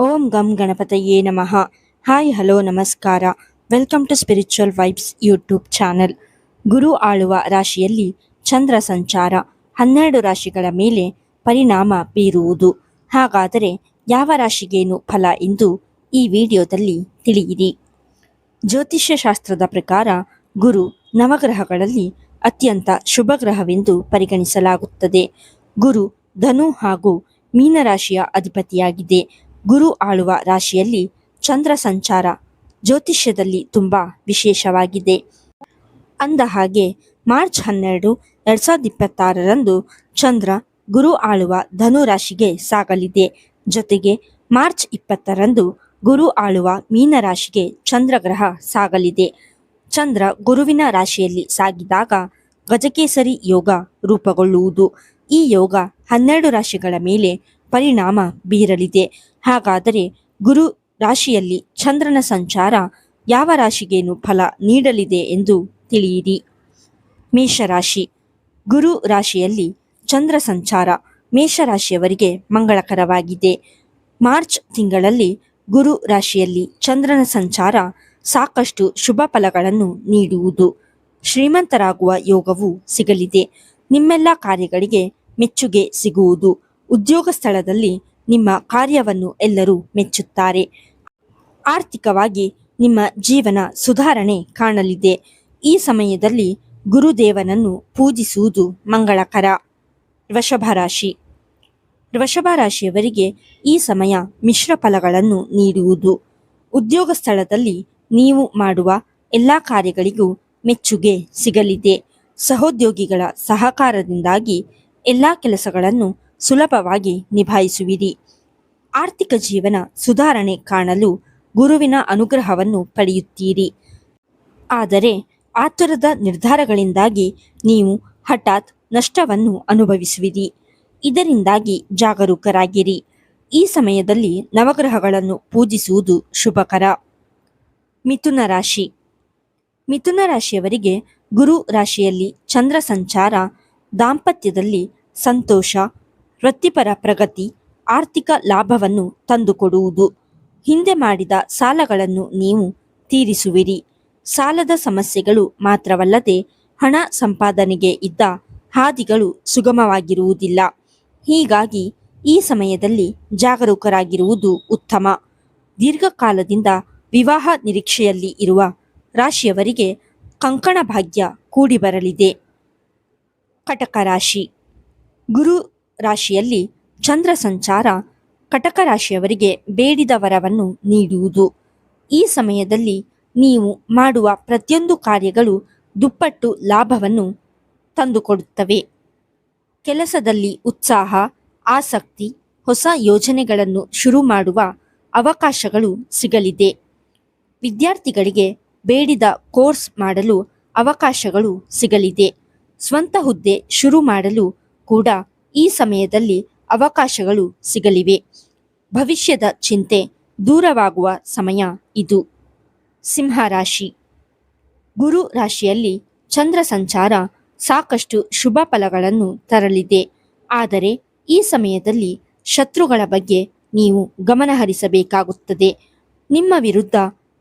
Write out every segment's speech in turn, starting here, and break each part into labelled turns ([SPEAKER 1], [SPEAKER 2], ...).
[SPEAKER 1] ಓಂ ಗಂ ಗಣಪತಯೇ ನಮಃ. ಹಾಯ್ ಹಲೋ ನಮಸ್ಕಾರ. Welcome to spiritual vibes YouTube channel. ಗುರು ಆಳುವ ರಾಶಿಯಲ್ಲಿ ಚಂದ್ರ ಸಂಚಾರ 12 ರಾಶಿಗಳ ಮೇಲೆ ಪರಿಣಾಮ ಬೀರುವುದು. ಹಾಗಾದರೆ ಯಾವ ರಾಶಿಗೇನು ಫಲ ಎಂದು ಈ ವಿಡಿಯೋದಲ್ಲಿ ತಿಳಿಯಿರಿ. ಜ್ಯೋತಿಷ್ಯ ಶಾಸ್ತ್ರದ ಪ್ರಕಾರ ಗುರು ನವಗ್ರಹಗಳಲ್ಲಿ ಅತ್ಯಂತ ಶುಭ ಗ್ರಹವೆಂದು ಪರಿಗಣಿಸಲಾಗುತ್ತದೆ. ಗುರು ಧನು ಹಾಗೂ ಮೀನರಾಶಿಯ ಅಧಿಪತಿಯಾಗಿದೆ. ಗುರು ಆಳುವ ರಾಶಿಯಲ್ಲಿ ಚಂದ್ರ ಸಂಚಾರ ಜ್ಯೋತಿಷ್ಯದಲ್ಲಿ ತುಂಬ ವಿಶೇಷವಾಗಿದೆ. ಅಂದ ಹಾಗೆ ಮಾರ್ಚ್ 12, 2026ರಂದು ಚಂದ್ರ ಗುರು ಆಳುವ ಧನು ರಾಶಿಗೆ ಸಾಗಲಿದೆ. ಜೊತೆಗೆ ಮಾರ್ಚ್ 20ರಂದು ಗುರು ಆಳುವ ಮೀನರಾಶಿಗೆ ಚಂದ್ರಗ್ರಹ ಸಾಗಲಿದೆ. ಚಂದ್ರ ಗುರುವಿನ ರಾಶಿಯಲ್ಲಿ ಸಾಗಿದಾಗ ಗಜಕೇಸರಿ ಯೋಗ ರೂಪುಗೊಳ್ಳುವುದು. ಈ ಯೋಗ 12 ರಾಶಿಗಳ ಮೇಲೆ ಪರಿಣಾಮ ಬೀರಲಿದೆ. ಹಾಗಾದರೆ ಗುರು ರಾಶಿಯಲ್ಲಿ ಚಂದ್ರನ ಸಂಚಾರ ಯಾವ ರಾಶಿಗೇನು ಫಲ ನೀಡಲಿದೆ ಎಂದು ತಿಳಿಯಿರಿ. ಮೇಷರಾಶಿ. ಗುರು ರಾಶಿಯಲ್ಲಿ ಚಂದ್ರ ಸಂಚಾರ ಮೇಷರಾಶಿಯವರಿಗೆ ಮಂಗಳಕರವಾಗಿದೆ. ಮಾರ್ಚ್ ತಿಂಗಳಲ್ಲಿ ಗುರು ರಾಶಿಯಲ್ಲಿ ಚಂದ್ರನ ಸಂಚಾರ ಸಾಕಷ್ಟು ಶುಭ ಫಲಗಳನ್ನು ನೀಡುವುದು. ಶ್ರೀಮಂತರಾಗುವ ಯೋಗವು ಸಿಗಲಿದೆ. ನಿಮ್ಮೆಲ್ಲ ಕಾರ್ಯಗಳಿಗೆ ಮೆಚ್ಚುಗೆ ಸಿಗುವುದು. ಉದ್ಯೋಗ ಸ್ಥಳದಲ್ಲಿ ನಿಮ್ಮ ಕಾರ್ಯವನ್ನು ಎಲ್ಲರೂ ಮೆಚ್ಚುತ್ತಾರೆ. ಆರ್ಥಿಕವಾಗಿ ನಿಮ್ಮ ಜೀವನ ಸುಧಾರಣೆ ಕಾಣಲಿದೆ. ಈ ಸಮಯದಲ್ಲಿ ಗುರುದೇವನನ್ನು ಪೂಜಿಸುವುದು ಮಂಗಳಕರ. ವೃಷಭ ರಾಶಿ. ವೃಷಭ ರಾಶಿಯವರಿಗೆ ಈ ಸಮಯ ಮಿಶ್ರ ಫಲಗಳನ್ನು ನೀಡುವುದು. ಉದ್ಯೋಗ ಸ್ಥಳದಲ್ಲಿ ನೀವು ಮಾಡುವ ಎಲ್ಲ ಕಾರ್ಯಗಳಿಗೂ ಮೆಚ್ಚುಗೆ ಸಿಗಲಿದೆ. ಸಹೋದ್ಯೋಗಿಗಳ ಸಹಕಾರದಿಂದಾಗಿ ಎಲ್ಲ ಕೆಲಸಗಳನ್ನು ಸುಲಭವಾಗಿ ನಿಭಾಯಿಸುವಿರಿ. ಆರ್ಥಿಕ ಜೀವನ ಸುಧಾರಣೆ ಕಾಣಲು ಗುರುವಿನ ಅನುಗ್ರಹವನ್ನು ಪಡೆಯುತ್ತೀರಿ. ಆದರೆ ಆತುರದ ನಿರ್ಧಾರಗಳಿಂದಾಗಿ ನೀವು ಹಠಾತ್ ನಷ್ಟವನ್ನು ಅನುಭವಿಸುವಿರಿ. ಇದರಿಂದಾಗಿ ಜಾಗರೂಕರಾಗಿರಿ. ಈ ಸಮಯದಲ್ಲಿ ನವಗ್ರಹಗಳನ್ನು ಪೂಜಿಸುವುದು ಶುಭಕರ. ಮಿಥುನ ರಾಶಿ. ಮಿಥುನ ರಾಶಿಯವರಿಗೆ ಗುರು ರಾಶಿಯಲ್ಲಿ ಚಂದ್ರ ಸಂಚಾರ ದಾಂಪತ್ಯದಲ್ಲಿ ಸಂತೋಷ, ವೃತ್ತಿಪರ ಪ್ರಗತಿ, ಆರ್ಥಿಕ ಲಾಭವನ್ನು ತಂದುಕೊಡುವುದು. ಹಿಂದೆ ಮಾಡಿದ ಸಾಲಗಳನ್ನು ನೀವು ತೀರಿಸುವಿರಿ. ಸಾಲದ ಸಮಸ್ಯೆಗಳು ಮಾತ್ರವಲ್ಲದೆ ಹಣ ಸಂಪಾದನೆಗೆ ಇದ್ದ ಹಾದಿಗಳು ಸುಗಮವಾಗಿರುವುದಿಲ್ಲ. ಹೀಗಾಗಿ ಈ ಸಮಯದಲ್ಲಿ ಜಾಗರೂಕರಾಗಿರುವುದು ಉತ್ತಮ. ದೀರ್ಘಕಾಲದಿಂದ ವಿವಾಹ ನಿರೀಕ್ಷೆಯಲ್ಲಿ ಇರುವ ರಾಶಿಯವರಿಗೆ ಕಂಕಣ ಭಾಗ್ಯ ಕೂಡಿ ಬರಲಿದೆ. ಕಟಕ ರಾಶಿ. ಗುರು ರಾಶಿಯಲ್ಲಿ ಚಂದ್ರ ಸಂಚಾರ ಕಟಕ ರಾಶಿಯವರಿಗೆ ಬೇಡಿದ ವರವನ್ನು ನೀಡುವುದು. ಈ ಸಮಯದಲ್ಲಿ ನೀವು ಮಾಡುವ ಪ್ರತಿಯೊಂದು ಕಾರ್ಯಗಳು ದುಪ್ಪಟ್ಟು ಲಾಭವನ್ನು ತಂದುಕೊಡುತ್ತವೆ. ಕೆಲಸದಲ್ಲಿ ಉತ್ಸಾಹ, ಆಸಕ್ತಿ, ಹೊಸ ಯೋಜನೆಗಳನ್ನು ಶುರು ಮಾಡುವ ಅವಕಾಶಗಳು ಸಿಗಲಿದೆ. ವಿದ್ಯಾರ್ಥಿಗಳಿಗೆ ಬೇಡಿದ ಕೋರ್ಸ್ ಮಾಡಲು ಅವಕಾಶಗಳು ಸಿಗಲಿದೆ. ಸ್ವಂತ ಹುದ್ದೆ ಶುರು ಮಾಡಲು ಕೂಡ ಈ ಸಮಯದಲ್ಲಿ ಅವಕಾಶಗಳು ಸಿಗಲಿವೆ. ಭವಿಷ್ಯದ ಚಿಂತೆ ದೂರವಾಗುವ ಸಮಯ ಇದು. ಸಿಂಹ ರಾಶಿ. ಗುರು ರಾಶಿಯಲ್ಲಿ ಚಂದ್ರ ಸಂಚಾರ ಸಾಕಷ್ಟು ಶುಭ ಫಲಗಳನ್ನು ತರಲಿದೆ. ಆದರೆ ಈ ಸಮಯದಲ್ಲಿ ಶತ್ರುಗಳ ಬಗ್ಗೆ ನೀವು ಗಮನಹರಿಸಬೇಕಾಗುತ್ತದೆ. ನಿಮ್ಮ ವಿರುದ್ಧ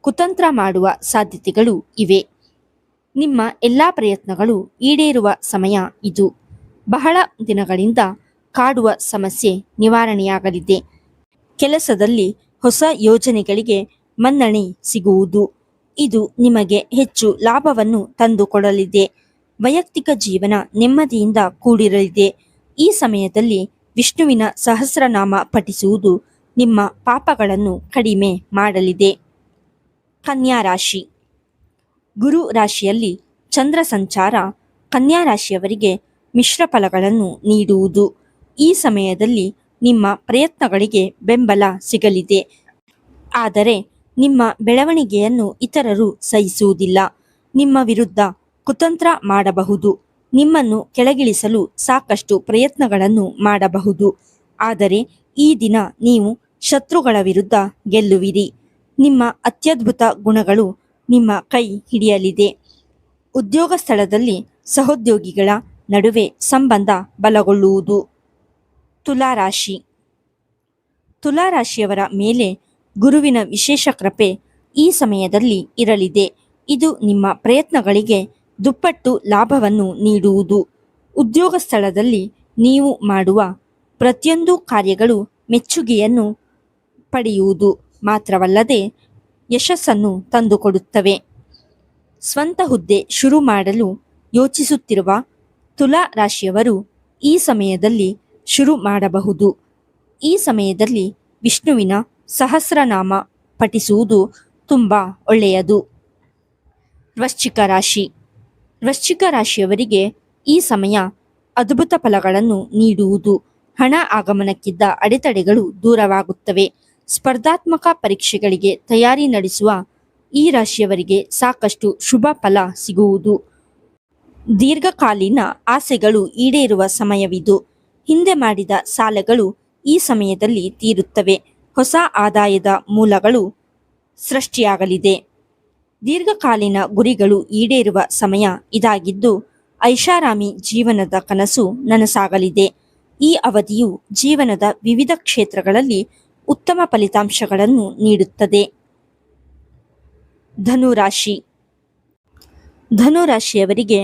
[SPEAKER 1] ಕುತಂತ್ರ ಮಾಡುವ ಸಾಧ್ಯತೆಗಳು ಇವೆ. ನಿಮ್ಮ ಎಲ್ಲ ಪ್ರಯತ್ನಗಳು ಈಡೇರುವ ಸಮಯ ಇದು. ಬಹಳ ದಿನಗಳಿಂದ ಕಾಡುವ ಸಮಸ್ಯೆ ನಿವಾರಣೆಯಾಗಲಿದೆ. ಕೆಲಸದಲ್ಲಿ ಹೊಸ ಯೋಜನೆಗಳಿಗೆ ಮನ್ನಣೆ ಸಿಗುವುದು. ಇದು ನಿಮಗೆ ಹೆಚ್ಚು ಲಾಭವನ್ನು ತಂದುಕೊಡಲಿದೆ. ವೈಯಕ್ತಿಕ ಜೀವನ ನೆಮ್ಮದಿಯಿಂದ ಕೂಡಿರಲಿದೆ. ಈ ಸಮಯದಲ್ಲಿ ವಿಷ್ಣುವಿನ ಸಹಸ್ರನಾಮ ಪಠಿಸುವುದು ನಿಮ್ಮ ಪಾಪಗಳನ್ನು ಕಡಿಮೆ ಮಾಡಲಿದೆ. ಕನ್ಯಾ ರಾಶಿ. ಗುರು ರಾಶಿಯಲ್ಲಿ ಚಂದ್ರ ಸಂಚಾರ ಕನ್ಯಾ ರಾಶಿಯವರಿಗೆ ಮಿಶ್ರ ಫಲಗಳನ್ನು ನೀಡುವುದು. ಈ ಸಮಯದಲ್ಲಿ ನಿಮ್ಮ ಪ್ರಯತ್ನಗಳಿಗೆ ಬೆಂಬಲ ಸಿಗಲಿದೆ. ಆದರೆ ನಿಮ್ಮ ಬೆಳವಣಿಗೆಯನ್ನು ಇತರರು ಸಹಿಸುವುದಿಲ್ಲ. ನಿಮ್ಮ ವಿರುದ್ಧ ಕುತಂತ್ರ ಮಾಡಬಹುದು. ನಿಮ್ಮನ್ನು ಕೆಳಗಿಳಿಸಲು ಸಾಕಷ್ಟು ಪ್ರಯತ್ನಗಳನ್ನು ಮಾಡಬಹುದು. ಆದರೆ ಈ ದಿನ ನೀವು ಶತ್ರುಗಳ ವಿರುದ್ಧ ಗೆಲ್ಲುವಿರಿ. ನಿಮ್ಮ ಅತ್ಯದ್ಭುತ ಗುಣಗಳು ನಿಮ್ಮ ಕೈ ಹಿಡಿಯಲಿದೆ. ಉದ್ಯೋಗ ಸ್ಥಳದಲ್ಲಿ ಸಹೋದ್ಯೋಗಿಗಳ ನಡುವೆ ಸಂಬಂಧ ಬಲಗೊಳ್ಳುವುದು. ತುಲಾ ರಾಶಿ. ತುಲಾ ರಾಶಿಯವರ ಮೇಲೆ ಗುರುವಿನ ವಿಶೇಷ ಕೃಪೆ ಈ ಸಮಯದಲ್ಲಿ ಇರಲಿದೆ. ಇದು ನಿಮ್ಮ ಪ್ರಯತ್ನಗಳಿಗೆ ದುಪ್ಪಟ್ಟು ಲಾಭವನ್ನು ನೀಡುವುದು. ಉದ್ಯೋಗ ಸ್ಥಳದಲ್ಲಿ ನೀವು ಮಾಡುವ ಪ್ರತಿಯೊಂದು ಕಾರ್ಯಗಳು ಮೆಚ್ಚುಗೆಯನ್ನು ಪಡೆಯುವುದು ಮಾತ್ರವಲ್ಲದೆ ಯಶಸ್ಸನ್ನು ತಂದುಕೊಡುತ್ತವೆ. ಸ್ವಂತ ಹುದ್ದೆ ಶುರು ಮಾಡಲು ಯೋಚಿಸುತ್ತಿರುವ ತುಲಾ ರಾಶಿಯವರು ಈ ಸಮಯದಲ್ಲಿ ಶುರು ಮಾಡಬಹುದು. ಈ ಸಮಯದಲ್ಲಿ ವಿಷ್ಣುವಿನ ಸಹಸ್ರನಾಮ ಪಠಿಸುವುದು ತುಂಬ ಒಳ್ಳೆಯದು. ವೃಶ್ಚಿಕ ರಾಶಿ. ವೃಶ್ಚಿಕ ರಾಶಿಯವರಿಗೆ ಈ ಸಮಯ ಅದ್ಭುತ ಫಲಗಳನ್ನು ನೀಡುವುದು. ಹಣ ಆಗಮನಕ್ಕಿದ್ದ ಅಡೆತಡೆಗಳು ದೂರವಾಗುತ್ತವೆ. ಸ್ಪರ್ಧಾತ್ಮಕ ಪರೀಕ್ಷೆಗಳಿಗೆ ತಯಾರಿ ನಡೆಸುವ ಈ ರಾಶಿಯವರಿಗೆ ಸಾಕಷ್ಟು ಶುಭ ಫಲ ಸಿಗುವುದು. ದೀರ್ಘಕಾಲೀನ ಆಸೆಗಳು ಈಡೇರುವ ಸಮಯವಿದು. ಹಿಂದೆ ಮಾಡಿದ ಸಾಲಗಳು ಈ ಸಮಯದಲ್ಲಿ ತೀರುತ್ತವೆ. ಹೊಸ ಆದಾಯದ ಮೂಲಗಳು ಸೃಷ್ಟಿಯಾಗಲಿದೆ. ದೀರ್ಘಕಾಲೀನ ಗುರಿಗಳು ಈಡೇರುವ ಸಮಯ ಇದಾಗಿದ್ದು ಐಷಾರಾಮಿ ಜೀವನದ ಕನಸು ನನಸಾಗಲಿದೆ. ಈ ಅವಧಿಯು ಜೀವನದ ವಿವಿಧ ಕ್ಷೇತ್ರಗಳಲ್ಲಿ ಉತ್ತಮ ಫಲಿತಾಂಶಗಳನ್ನು ನೀಡುತ್ತದೆ. ಧನುರಾಶಿ. ಧನುರಾಶಿಯವರಿಗೆ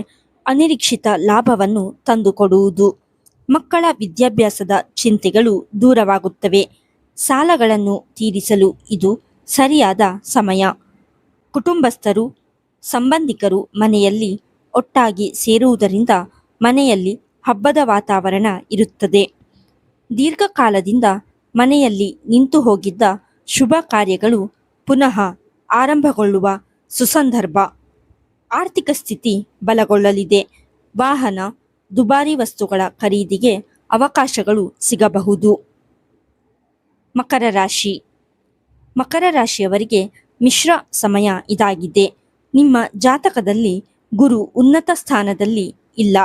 [SPEAKER 1] ಅನಿರೀಕ್ಷಿತ ಲಾಭವನ್ನು ತಂದುಕೊಡುವುದು. ಮಕ್ಕಳ ವಿದ್ಯಾಭ್ಯಾಸದ ಚಿಂತೆಗಳು ದೂರವಾಗುತ್ತವೆ. ಸಾಲಗಳನ್ನು ತೀರಿಸಲು ಇದು ಸರಿಯಾದ ಸಮಯ. ಕುಟುಂಬಸ್ಥರು, ಸಂಬಂಧಿಕರು ಮನೆಯಲ್ಲಿ ಒಟ್ಟಾಗಿ ಸೇರುವುದರಿಂದ ಮನೆಯಲ್ಲಿ ಹಬ್ಬದ ವಾತಾವರಣ ಇರುತ್ತದೆ. ದೀರ್ಘಕಾಲದಿಂದ ಮನೆಯಲ್ಲಿ ನಿಂತು ಹೋಗಿದ್ದ ಶುಭ ಕಾರ್ಯಗಳು ಪುನಃ ಆರಂಭಗೊಳ್ಳುವ ಸುಸಂದರ್ಭ. ಆರ್ಥಿಕ ಸ್ಥಿತಿ ಬಲಗೊಳ್ಳಲಿದೆ. ವಾಹನ, ದುಬಾರಿ ವಸ್ತುಗಳ ಖರೀದಿಗೆ ಅವಕಾಶಗಳು ಸಿಗಬಹುದು. ಮಕರ ರಾಶಿ. ಮಕರ ರಾಶಿಯವರಿಗೆ ಮಿಶ್ರ ಸಮಯ ಇದಾಗಿದೆ. ನಿಮ್ಮ ಜಾತಕದಲ್ಲಿ ಗುರು ಉನ್ನತ ಸ್ಥಾನದಲ್ಲಿ ಇಲ್ಲ.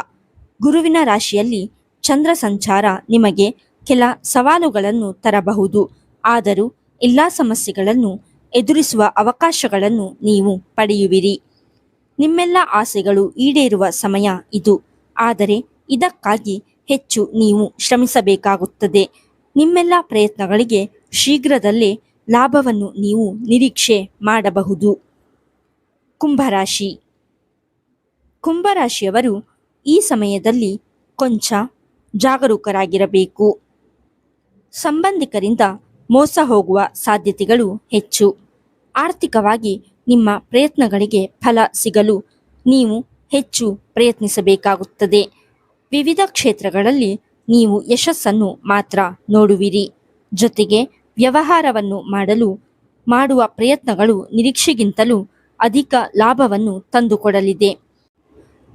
[SPEAKER 1] ಗುರುವಿನ ರಾಶಿಯಲ್ಲಿ ಚಂದ್ರ ಸಂಚಾರ ನಿಮಗೆ ಕೆಲ ಸವಾಲುಗಳನ್ನು ತರಬಹುದು. ಆದರೂ ಎಲ್ಲ ಸಮಸ್ಯೆಗಳನ್ನು ಎದುರಿಸುವ ಅವಕಾಶಗಳನ್ನು ನೀವು ಪಡೆಯುವಿರಿ. ನಿಮ್ಮೆಲ್ಲ ಆಸೆಗಳು ಈಡೇರುವ ಸಮಯ ಇದು. ಆದರೆ ಇದಕ್ಕಾಗಿ ಹೆಚ್ಚು ನೀವು ಶ್ರಮಿಸಬೇಕಾಗುತ್ತದೆ. ನಿಮ್ಮೆಲ್ಲ ಪ್ರಯತ್ನಗಳಿಗೆ ಶೀಘ್ರದಲ್ಲೇ ಲಾಭವನ್ನು ನೀವು ನಿರೀಕ್ಷೆ ಮಾಡಬಹುದು. ಕುಂಭರಾಶಿ. ಕುಂಭರಾಶಿಯವರು ಈ ಸಮಯದಲ್ಲಿ ಕೊಂಚ ಜಾಗರೂಕರಾಗಿರಬೇಕು. ಸಂಬಂಧಿಕರಿಂದ ಮೋಸ ಹೋಗುವ ಸಾಧ್ಯತೆಗಳು ಹೆಚ್ಚು. ಆರ್ಥಿಕವಾಗಿ ನಿಮ್ಮ ಪ್ರಯತ್ನಗಳಿಗೆ ಫಲ ಸಿಗಲು ನೀವು ಹೆಚ್ಚು ಪ್ರಯತ್ನಿಸಬೇಕಾಗುತ್ತದೆ. ವಿವಿಧ ಕ್ಷೇತ್ರಗಳಲ್ಲಿ ನೀವು ಯಶಸ್ಸನ್ನು ಮಾತ್ರ ನೋಡುವಿರಿ. ಜೊತೆಗೆ ವ್ಯವಹಾರವನ್ನು ಮಾಡಲು ಮಾಡುವ ಪ್ರಯತ್ನಗಳು ನಿರೀಕ್ಷೆಗಿಂತಲೂ ಅಧಿಕ ಲಾಭವನ್ನು ತಂದುಕೊಡಲಿದೆ.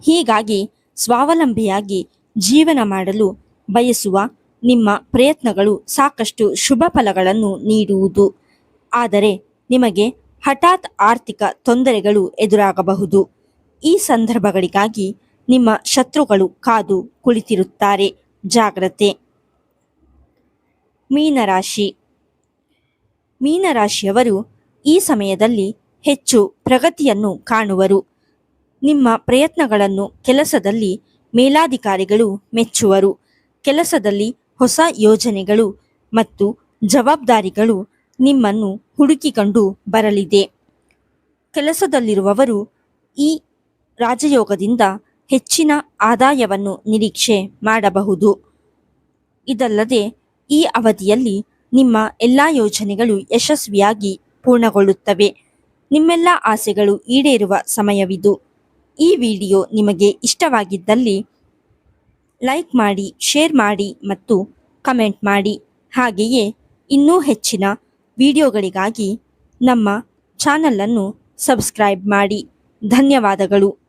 [SPEAKER 1] ಹೀಗಾಗಿ ಸ್ವಾವಲಂಬಿಯಾಗಿ ಜೀವನ ಮಾಡಲು ಬಯಸುವ ನಿಮ್ಮ ಪ್ರಯತ್ನಗಳು ಸಾಕಷ್ಟು ಶುಭ ಫಲಗಳನ್ನು ನೀಡುವುದು. ಆದರೆ ನಿಮಗೆ ಹಠಾತ್ ಆರ್ಥಿಕ ತೊಂದರೆಗಳು ಎದುರಾಗಬಹುದು. ಈ ಸಂದರ್ಭಗಳಿಗಾಗಿ ನಿಮ್ಮ ಶತ್ರುಗಳು ಕಾದು ಕುಳಿತಿರುತ್ತಾರೆ. ಜಾಗ್ರತೆ. ಮೀನರಾಶಿ. ಮೀನರಾಶಿಯವರು ಈ ಸಮಯದಲ್ಲಿ ಹೆಚ್ಚು ಪ್ರಗತಿಯನ್ನು ಕಾಣುವರು. ನಿಮ್ಮ ಪ್ರಯತ್ನಗಳನ್ನು ಕೆಲಸದಲ್ಲಿ ಮೇಲಾಧಿಕಾರಿಗಳು ಮೆಚ್ಚುವರು. ಕೆಲಸದಲ್ಲಿ ಹೊಸ ಯೋಜನೆಗಳು ಮತ್ತು ಜವಾಬ್ದಾರಿಗಳು ನಿಮ್ಮನ್ನು ಹುಡುಕಿಕೊಂಡು ಬರಲಿದೆ. ಕೆಲಸದಲ್ಲಿರುವವರು ಈ ರಾಜಯೋಗದಿಂದ ಹೆಚ್ಚಿನ ಆದಾಯವನ್ನು ನಿರೀಕ್ಷೆ ಮಾಡಬಹುದು. ಇದಲ್ಲದೆ ಈ ಅವಧಿಯಲ್ಲಿ ನಿಮ್ಮ ಎಲ್ಲ ಯೋಜನೆಗಳು ಯಶಸ್ವಿಯಾಗಿ ಪೂರ್ಣಗೊಳ್ಳುತ್ತವೆ. ನಿಮ್ಮೆಲ್ಲ ಆಸೆಗಳು ಈಡೇರುವ ಸಮಯವಿದು. ಈ ವಿಡಿಯೋ ನಿಮಗೆ ಇಷ್ಟವಾಗಿದ್ದಲ್ಲಿ ಲೈಕ್ ಮಾಡಿ, ಶೇರ್ ಮಾಡಿ ಮತ್ತು ಕಮೆಂಟ್ ಮಾಡಿ. ಹಾಗೆಯೇ ಇನ್ನೂ ಹೆಚ್ಚಿನ ವಿಡಿಯೋಗಳಿಗಾಗಿ ನಮ್ಮ ಚಾನಲನ್ನು ಸಬ್ಸ್ಕ್ರೈಬ್ ಮಾಡಿ. ಧನ್ಯವಾದಗಳು.